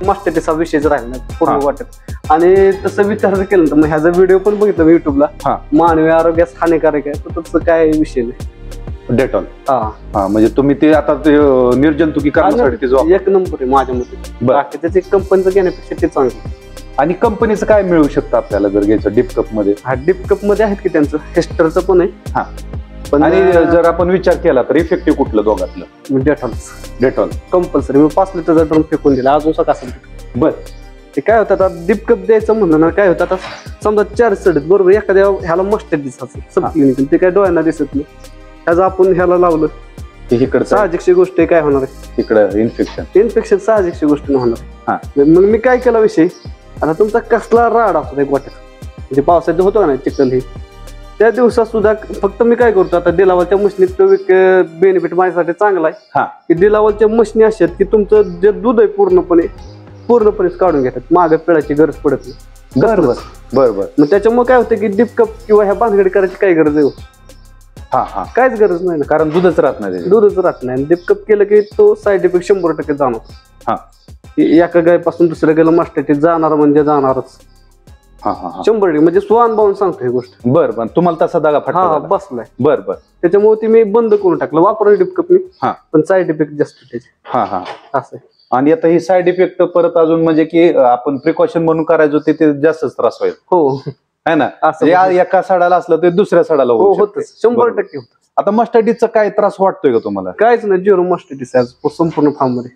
मास्टरचा विषयच राहिला नाही पूर्ण वाटत. आणि तसं विचार केलं तर मग ह्याचा व्हिडिओ पण बघितला मी युट्यूबला, मानवी आरोग्यास हानिकारक आहे तर तसं काय विषय नाही. डेटॉल म्हणजे तुम्ही ते आता निर्जंतुकीकरणासाठी एक नंबर आहे माझ्या मते. बाकी त्याची कंपनीचं घेण्यापेक्षा ते चांगलं. आणि कंपनीचं काय मिळू शकतं आपल्याला जर घ्यायचं डिप कप मध्ये? डिप कप मध्ये आहेत की त्यांचं हेस्टरचं पण आहे. पण आणि जर आपण विचार केला तर इफेक्टिव्ह कुठलं दोघातलं? Dettol compulsory. मी 5 लिटरचा ड्रम फेकून दिला अजून सकाळ. बर ते काय होतं आता डिप कप द्यायचं म्हणलं ना, काय होतं आता समजा 4 सड बरोबर एखाद्या ह्याला मस्टर्ड दिसायचं सब क्लिनिक, ते काय डोळ्यांना दिसत नाही. त्याचं आपण ह्याला लावलं इकडं साहजिकची गोष्ट आहे. काय होणार आहे इकडं? इन्फेक्शन साहजिकची गोष्ट नाही होणार. मग मी काय केला विषय, आता तुमचा कसला राड असतो एक वाट्यात, म्हणजे पावसाचं होतो का नाही चिखल हे, त्या दिवसात सुद्धा फक्त मी काय करतो आता डिलावलच्या मशीनीत बेनिफिट माझ्यासाठी चांगला आहे की डिलावलच्या मशीनी अशा आहेत की तुमचं जे दूध आहे पूर्णपणेच काढून घेतात, मागे पिळायची गरज पडत नाही. बरोबर बरोबर. मग त्याच्यामुळे काय होतं की डिप कप किंवा ह्या बांधगडी करायची काय गरज आहे? काहीच गरज नाही ना, कारण दूधच राहत नाही. डिप कप केलं की तो साईड इफेक्ट 100% जाणवतो. एका गायपासून दुसऱ्या गायला मास्टरटीज जाणार म्हणजे जाणारच 100%. म्हणजे स्वानुभवून सांगतो ही गोष्ट. बरं तुम्हाला तसा दागा फटका बसलाय. बरं त्याच्यामुळे ती मी बंद करून टाकलं वापरून डिप कप मी. पण साईड इफेक्ट जास्त त्याचे असं. आणि आता ही साईड इफेक्ट परत अजून म्हणजे की आपण प्रिकॉशन म्हणून करायचो ते जास्तच त्रास व्हायचा. हो है ना. एका सडाला असलं तर दुसऱ्या सडाला होत 100% होत. आता मस्टर्डीजचा काय त्रास वाटतोय का तुम्हाला? काहीच नाही, 0 मस्टर्डीज संपूर्ण फार्म मध्ये.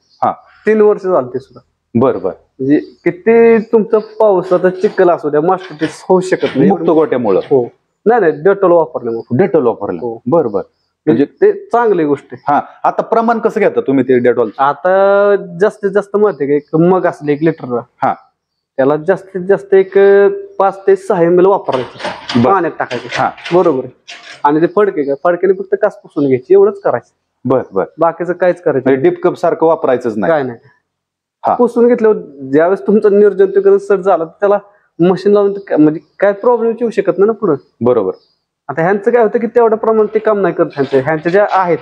3 वर्ष झाली ते सुद्धा. बरं म्हणजे किती तुमचं पावसाचा चिखल असू द्या मास्टर्डीज होऊ शकत नाही मुक्त गोट्यामुळं. हो नाही डेटॉल वापरल्यामुळे. बरं म्हणजे ते चांगली गोष्ट आहे. आता प्रमाण कसं घेता तुम्ही ते डेटॉल? आता जास्तीत जास्त माहिती आहे का, एक मग असले 1 लिटरला त्याला जास्तीत जास्त एक 5 ते 6 ml वापरायचं, पाण्यात टाकायचं. बरोबर आहे. आणि ते फडक्याने फक्त कास पुसून घ्यायची, एवढंच करायचं. बरं बाकीचं काहीच करायचं. डिप कप सारखं वापरायचंच नाही. काय नाही. पुसून घेतल्यावर ज्यावेळेस तुमचं निर्जंतुकीकरण सट झालं त्याला मशीन लावून म्हणजे काय प्रॉब्लेम येऊ शकत नाही ना पुढे. बरोबर. आता ह्यांचं काय होतं की तेवढं प्रमाण ते काम नाही करत. ह्यांचे ज्या आहेत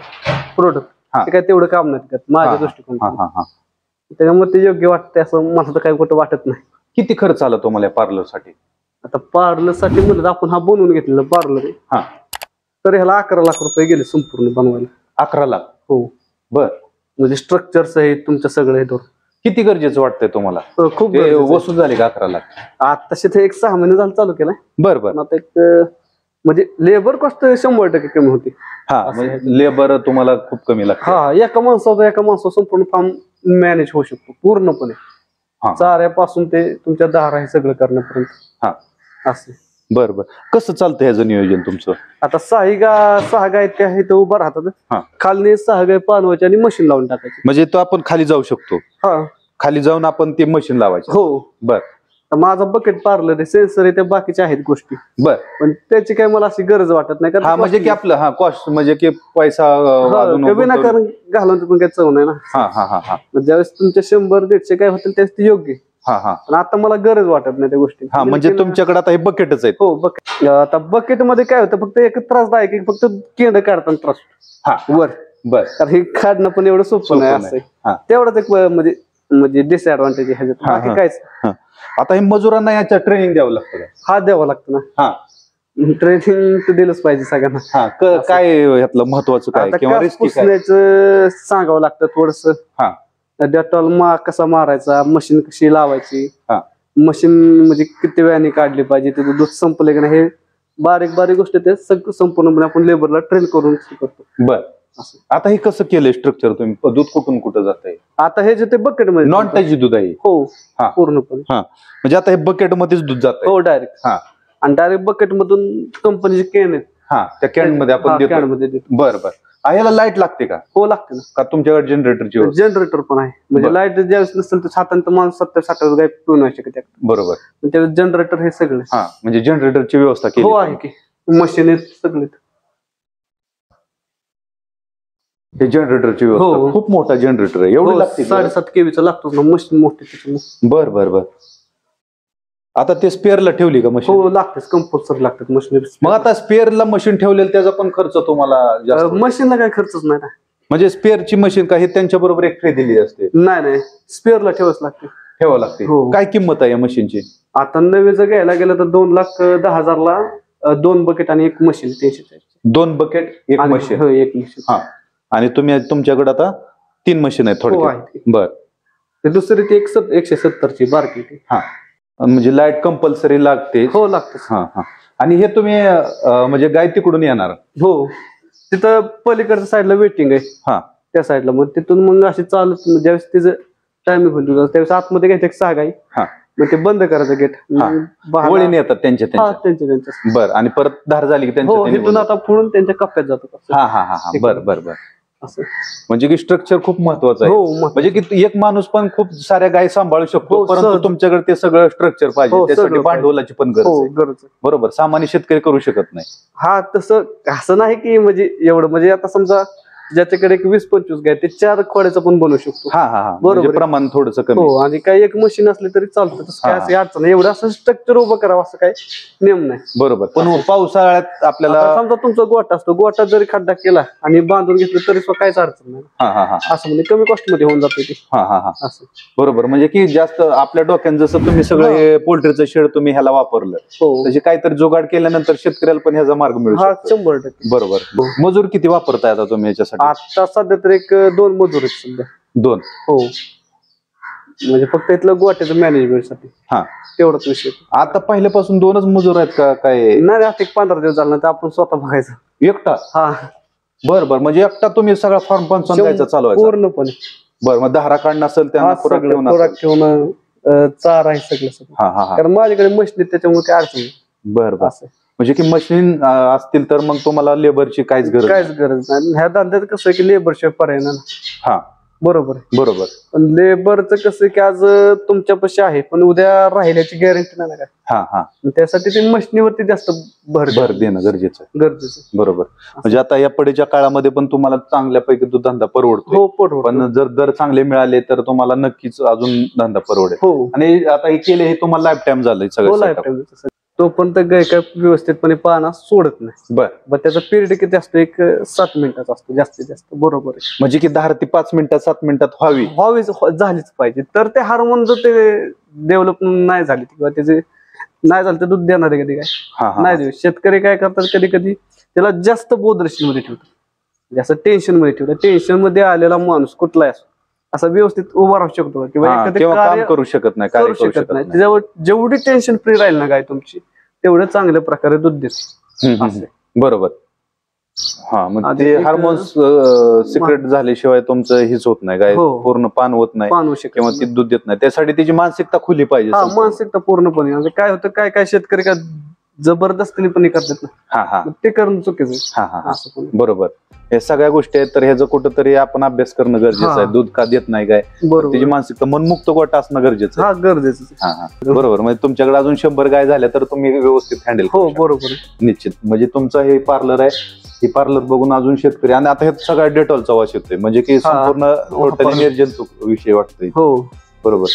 प्रोडक्ट ते काय तेवढं काम नाही करत माझ्या दृष्टिकोन. त्याच्यामुळे ते योग्य वाटतंय असं मला तर काही कुठं वाटत नाही. किती खर्च आला तुम्हाला पार्लर साठी? आता पार्लर साठी म्हणलं आपण बनवून घेतलेला पार्लर आहे तर ह्याला 11 लाख रुपये गेले संपूर्ण बनवायला. 11 लाख? हो. बर. म्हणजे स्ट्रक्चर्स आहेत तुमच्या सगळे. किती गरजेचं वाटतंय तुम्हाला? खूप वसूल झाले का 11 लाख? आता तसे एक 6 महिने झालं चालू केलाय. बरं. आता एक म्हणजे लेबर कॉस्ट 100% कमी होती. लेबर तुम्हाला खूप कमी लागतं. एका माणसावर संपूर्ण फार्म मॅनेज होऊ शकतो पूर्णपणे. चाऱ्यापासून ते तुमच्या दारा हे सगळं करण्यापर्यंत असं. बरं. कसं चालतं ह्याचं नियोजन तुमचं? आता 6 गाय त्या इथं उभा राहतात, खाली 6 गाय पानवायची आणि मशीन लावून टाकायची. म्हणजे तो आपण खाली जाऊ शकतो? खाली जाऊन आपण ते मशीन लावायचं. हो. बरं. माझा बकेट पार्लर आहे, सेन्सर आहे, त्या बाकीच्या आहेत गोष्टी. बर. पण त्याची काही मला अशी गरज वाटत नाही. म्हणजे की आपलं कॉस्ट म्हणजे की पैसा विनाकारण घालून पण काही चव नाही ना. ज्यावेळेस तुमच्या 100-150 काय होतील त्यावेळेस ते योग्य. पण आता मला गरज वाटत नाही त्या गोष्टी. म्हणजे तुमच्याकडे आता हे बकेटच आहे? हो बकेट. आता बकेट मध्ये काय होतं फक्त एक त्रासदायक की फक्त केंड काढताना त्रास वर. बर. कारण हे काढणं पण एवढं सोपं नाही असं. तेवढंच एक म्हणजे डिसएडव्हान्टेज आहे ह्याच्यात. कायच. आता हे मजुरांना याच्या ट्रेनिंग द्यावं लागतं? द्यावं लागतं ना. ट्रेनिंग तर दिलंच पाहिजे सगळ्यांना. काय यातलं महत्वाचं काय किंवा सांगावं लागतं थोडस. डेटॉल कसा मारायचा, मशीन कशी लावायची, मशीन म्हणजे किती वेळाने काढली पाहिजे, त्याचं दूध संपले की नाही, हे बारीक गोष्टी ते संपूर्णपणे आपण लेबरला ट्रेन करून शिकवतो. बर. आता हे कसं केलंय स्ट्रक्चर तुम्ही? दूध कुठून कुठं जात आहे? आता हे जे ते बकेट मध्ये नॉन टच दूध आहे? हो पूर्णपणे. म्हणजे आता हे बकेट मध्येच दूध जात? हो डायरेक्ट. आणि डायरेक्ट बकेट मधून कंपनीचे कॅन आहेत त्या कॅन मध्ये आपण देतो. बरं. याला लाईट लागते का? हो लागते ना. का तुमच्याकडे जनरेटर पण आहे? म्हणजे लाईट ज्यावेळेस नसेल तर साधारणतः माणूस 70-60 गाय पिऊन नाही शकत. बरोबर. त्यावेळेस जनरेटर हे सगळे. म्हणजे जनरेटरची व्यवस्था केली? हो आहे की. मशीन आहेत सगळे. हे जनरेटरची व्यवस्था खूप मोठा जनरेटर आहे. एवढं लागते? 7.5 kV लागतो ना मशीन मोठी. बर. आता ते स्पेअरला ठेवली का मशीन? हो लागतेच, कंपल्सरी लागतात मशीन. मग आता स्पेअरला मशीन ठेवलेलं त्याचा पण खर्च तुम्हाला? मशीनला काही खर्चच नाही. म्हणजे स्पेअरची मशीन का हे त्यांच्या बरोबर एक फ्री दिली असते? नाही स्पेअरला ठेवाच लागते. ठेवावं लागते. हो. काय किंमत आहे या मशीनची? आता नवे जर घ्यायला गेलं तर 2,10,000ला 2 बकेट आणि 1 मशीन 340. 2 bucket 1 machine. हो, 1 मशीन. हा, आणि तुमच्याकडे आता 3 मशीन आहेत हो, थोडक्यात. आहे. बर. ते दुसरी ती 170ची बारकी ती. हा, म्हणजे लाईट कंपल्सरी लागते. हो, लागतं. हा हा. आणि हे तुम्ही म्हणजे गाय तिकडून येणार? हो, तिथं पलीकडच्या साईडला वेटिंग आहे. हा, त्या साईडला मग तिथून मग अशी चालत ज्यावेळेस तिचं टायमिंग होईल त्यावेळेस आतमध्ये घ्यायचं 6 गाई. हा, मग ते बंद करायचं गेट. वळीने येतात त्यांच्या. त्यांच्या. बर. आणि परत धार झाली की हो, तिथून आता पुढून त्यांच्या कप्प्यात जातात. हा हा हा. बर बर बर. असं म्हणजे की स्ट्रक्चर खूप महत्वाचं आहे. हो, म्हणजे की एक माणूस पण खूप साऱ्या गायी सांभाळू शकतो, हो, परंतु सहज. तुमच्याकडे ते सगळं स्ट्रक्चर पाहिजे. हो, त्यासाठी सगळं भांडवलाची पण गरज हो, आहे. गरज आहे. बरोबर. सामान्य शेतकरी करू शकत नाही. हा, तसं असं नाही की म्हणजे एवढं, म्हणजे आता समजा ज्याच्याकडे 20-25 गाय ते 4 खोड्याचं पण बनवू शकतो. हा हा हा. बरोबर म्हणजे आहे. प्रमाण थोडंसं कमी. हो, आणि काही एक मशीन असली तरी चालतं. तसं काय हा, असं अडचण नाही. एवढं असं स्ट्रक्चर उभं करावं असं काही नियम नाही. बरोबर. पण पावसाळ्यात आपल्याला आता समजा तुमचा गोठा असतो, गोठा जरी खड्डा केला आणि बांधून घेतलं तरी सुद्धा काहीच अडचण नाही. हा हा हा असं म्हणजे कमी कॉस्ट मध्ये होऊन जातं ते. हा हा हा. असं. बरोबर. म्हणजे की जास्त आपल्या डोक्यात जसं तुम्ही सगळे पोल्ट्रीचं शेड तुम्ही ह्याला वापरलं, हो, त्याची काहीतरी जुगाड केल्यानंतर शेतकऱ्याला पण ह्याचा मार्ग मिळू हा, शकतो. 100%. बरोबर. मजूर किती वापरताय आता तुम्ही याच्यासाठी? आता सध्या तर 2 मजूर आहेत सध्या. 2. हो, म्हणजे फक्त इथलं गोठ्याचं मॅनेजमेंट साठी हा, तेवढाच विषय. आता पहिल्यापासून 2च मजूर आहेत का काय? नाही, आता 15 दिवस झाला तर आपण स्वतः बघायचं. एकटा? हा, बर बर. म्हणजे एकटा तुम्ही सगळा फॉर्म पण समजायचा चालवायचा? पूर्णपणे. बर. मग धारा काढणं असेल त्यांना खुराक ठेवून खुराक ठेवणं, चारा आहे सगळं. हा हा हा. कारण माझ्याकडे मशीन त्याच्यामुळे काय अडचण नाही. बर बर. असं म्हणजे की मशीन असतील तर मग तुम्हाला लेबरची काहीच गरज काहीच गरज नाही. ह्या धंद्यात कसं आहे की लेबर शिवाय पर्याय नाही ना. हा, बरोबर आहे. बरोबर. पण लेबरचं कसं आहे की आज तुमच्यापाशी आहे पण उद्या राहिल्याची गॅरंटी नाही ना काय. हा हा. त्यासाठी ते मशिनीवरती जास्त भर देणं गरजेचं आहे. गरजेचं. बरोबर. म्हणजे आता या पडीच्या काळामध्ये पण तुम्हाला चांगल्यापैकी तो धंदा परवडतो. हो, परवडतो. पण जर दर चांगले मिळाले तर तुम्हाला नक्कीच अजून धंदा परवडेल. हो, आणि आता हे केले हे तुम्हाला लाईफ टाइम झालंय हो, सगळं लाईफ setup. टाइम. तो पण तर गाय काय व्यवस्थितपणे पाहणं सोडत नाही. बर. त्याचा पिरियड किती असतो? 7 मिनिटाचा असतो जास्तीत जास्त. बरोबर आहे. म्हणजे की 10 ते 5 मिनिटात 7 मिनिटात व्हावी. झालीच पाहिजे. तर ते हार्मोन जर ते डेव्हलप नाही झाली किंवा त्याचे नाही झालं तर दूध देणार आहे कधी काय? हा हा. नाही देऊ. शेतकरी काय करतात कधी कधी त्याला जास्त बोधरेशन मध्ये ठेवतात, जास्त टेन्शन मध्ये ठेवतात. टेन्शन मध्ये आलेला माणूस कुठलाही असो असा व्यवस्थित उभा राहू शकतो किंवा हा, एखादं किंवा काम कार्य करू शकत नाही, करू शकत नाही. त्याच्यावर जेवढी टेन्शन फ्री राहील ना गाय तुमची तेवढं चांगल्या प्रकारे दूध देते. असं. बरोबर. हा, मग आणि ते एक- हार्मोन्स सिक्रेट झाल्याशिवाय तुमचं हेच होत नाही, गाय हो. पूर्ण पान होत नाही पाहू शकत किंवा ती दूध देत नाही. त्यासाठी तिची मानसिकता खुली पाहिजे. हा, संपूर्ण. मानसिकता पूर्णपणे. म्हणजे काय होतं, काय काय शेतकरी काय जबरदस्तीने पण हे करतात ना, हा हा ते करणं चुकीचं आहे. हा हा. असं पण. बरोबर. हे सगळ्या गोष्टी आहेत तर ह्याचं कुठंतरी आपण अभ्यास करणं गरजेचं हा. आहे. दूध का देत नाही गाय, बरोबर. तिची मानसिकता मनमुक्त गोटा असणं गरजेचं आहे. हा, गरजेचं आहे. हा हा. बरोबर. म्हणजे तुमच्याकडे अजून 100 गाय झाल्या तर तुम्ही व्यवस्थित हँडल हो, बरोबर आहे. निश्चित. म्हणजे तुमचं हे पार्लर आहे, हे पार्लर बघून अजून शेतकरी, आणि आता हे सगळ्या डेटॉलचा वास येतोय, म्हणजे की संपूर्ण टोटली निर्जंतुक विषय वाटतोय. हो, बरोबर.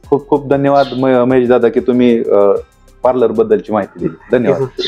खूप खूप धन्यवाद महेश दादा की तुम्ही पार्लर बद्दलची माहिती दिली. धन्यवाद.